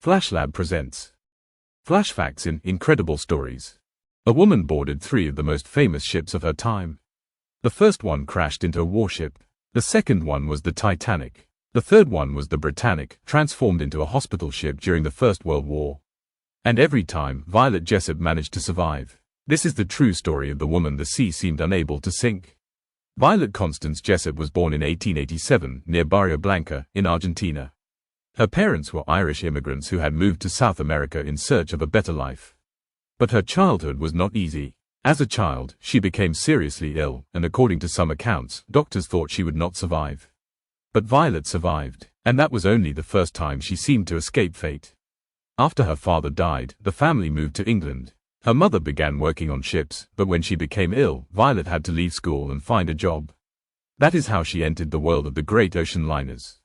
FlashLab presents Flash Facts in Incredible Stories. A woman boarded 3 of the most famous ships of her time. The first one crashed into a warship. The second one was the Titanic. The third one was the Britannic, transformed into a hospital ship during the First World War. And every time, Violet Jessop managed to survive. This is the true story of the woman the sea seemed unable to sink. Violet Constance Jessop was born in 1887 near Bahia Blanca in Argentina. Her parents were Irish immigrants who had moved to South America in search of a better life. But her childhood was not easy. As a child, she became seriously ill, and according to some accounts, doctors thought she would not survive. But Violet survived, and that was only the first time she seemed to escape fate. After her father died, the family moved to England. Her mother began working on ships, but when she became ill, Violet had to leave school and find a job. That is how she entered the world of the great ocean liners.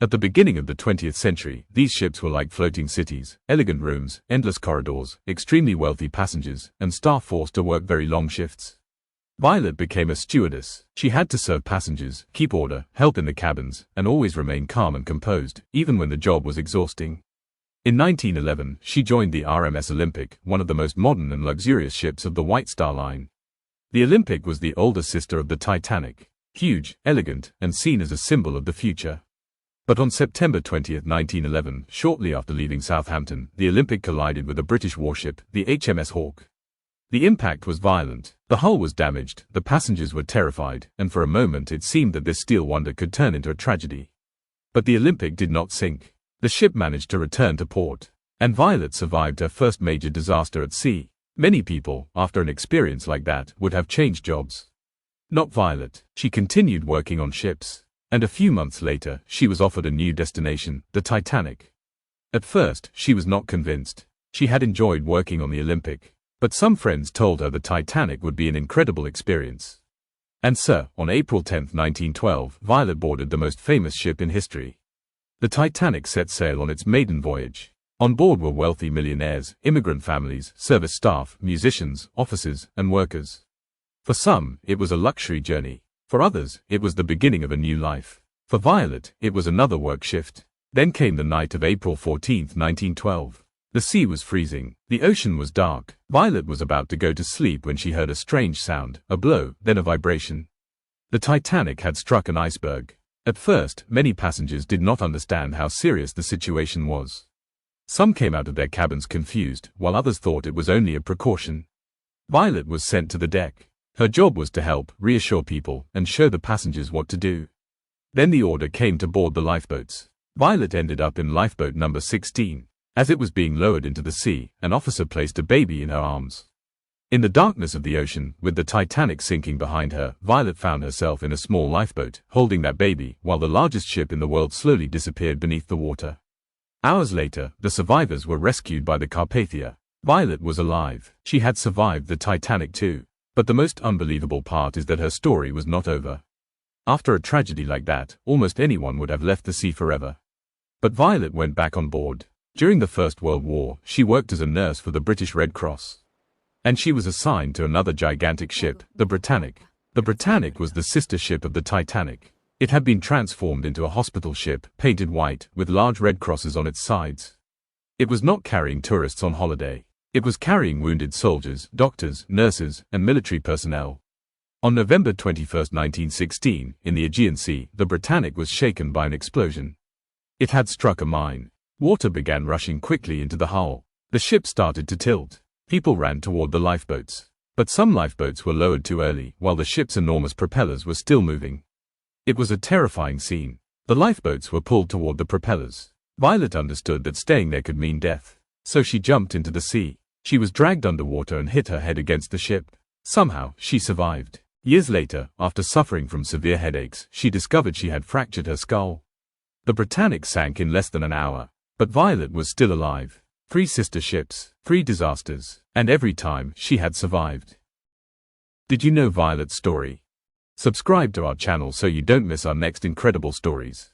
At the beginning of the 20th century, these ships were like floating cities, elegant rooms, endless corridors, extremely wealthy passengers, and staff forced to work very long shifts. Violet became a stewardess. She had to serve passengers, keep order, help in the cabins, and always remain calm and composed, even when the job was exhausting. In 1911, she joined the RMS Olympic, one of the most modern and luxurious ships of the White Star Line. The Olympic was the older sister of the Titanic, huge, elegant, and seen as a symbol of the future. But on September 20, 1911, shortly after leaving Southampton, the Olympic collided with a British warship, the HMS Hawke. The impact was violent. The hull was damaged, the passengers were terrified, and for a moment it seemed that this steel wonder could turn into a tragedy. But the Olympic did not sink. The ship managed to return to port, and Violet survived her first major disaster at sea. Many people, after an experience like that, would have changed jobs. Not Violet. She continued working on ships. And a few months later, she was offered a new destination, the Titanic. At first, she was not convinced. She had enjoyed working on the Olympic, but some friends told her the Titanic would be an incredible experience. And so, on April 10, 1912, Violet boarded the most famous ship in history. The Titanic set sail on its maiden voyage. On board were wealthy millionaires, immigrant families, service staff, musicians, officers, and workers. For some, it was a luxury journey. For others, it was the beginning of a new life. For Violet, it was another work shift. Then came the night of April 14, 1912. The sea was freezing. The ocean was dark. Violet was about to go to sleep when she heard a strange sound, a blow, then a vibration. The Titanic had struck an iceberg. At first, many passengers did not understand how serious the situation was. Some came out of their cabins confused, while others thought it was only a precaution. Violet was sent to the deck. Her job was to help, reassure people, and show the passengers what to do. Then the order came to board the lifeboats. Violet ended up in lifeboat number 16. As it was being lowered into the sea, an officer placed a baby in her arms. In the darkness of the ocean, with the Titanic sinking behind her, Violet found herself in a small lifeboat, holding that baby, while the largest ship in the world slowly disappeared beneath the water. Hours later, the survivors were rescued by the Carpathia. Violet was alive. She had survived the Titanic too. But the most unbelievable part is that her story was not over. After a tragedy like that, almost anyone would have left the sea forever. But Violet went back on board. During the First World War, she worked as a nurse for the British Red Cross. And she was assigned to another gigantic ship, the Britannic. The Britannic was the sister ship of the Titanic. It had been transformed into a hospital ship, painted white, with large red crosses on its sides. It was not carrying tourists on holiday. It was carrying wounded soldiers, doctors, nurses, and military personnel. On November 21, 1916, in the Aegean Sea, the Britannic was shaken by an explosion. It had struck a mine. Water began rushing quickly into the hull. The ship started to tilt. People ran toward the lifeboats. But some lifeboats were lowered too early, while the ship's enormous propellers were still moving. It was a terrifying scene. The lifeboats were pulled toward the propellers. Violet understood that staying there could mean death. So she jumped into the sea. She was dragged underwater and hit her head against the ship. Somehow, she survived. Years later, after suffering from severe headaches, she discovered she had fractured her skull. The Britannic sank in less than an hour. But Violet was still alive. 3 sister ships, 3 disasters, and every time, she had survived. Did you know Violet's story? Subscribe to our channel so you don't miss our next incredible stories.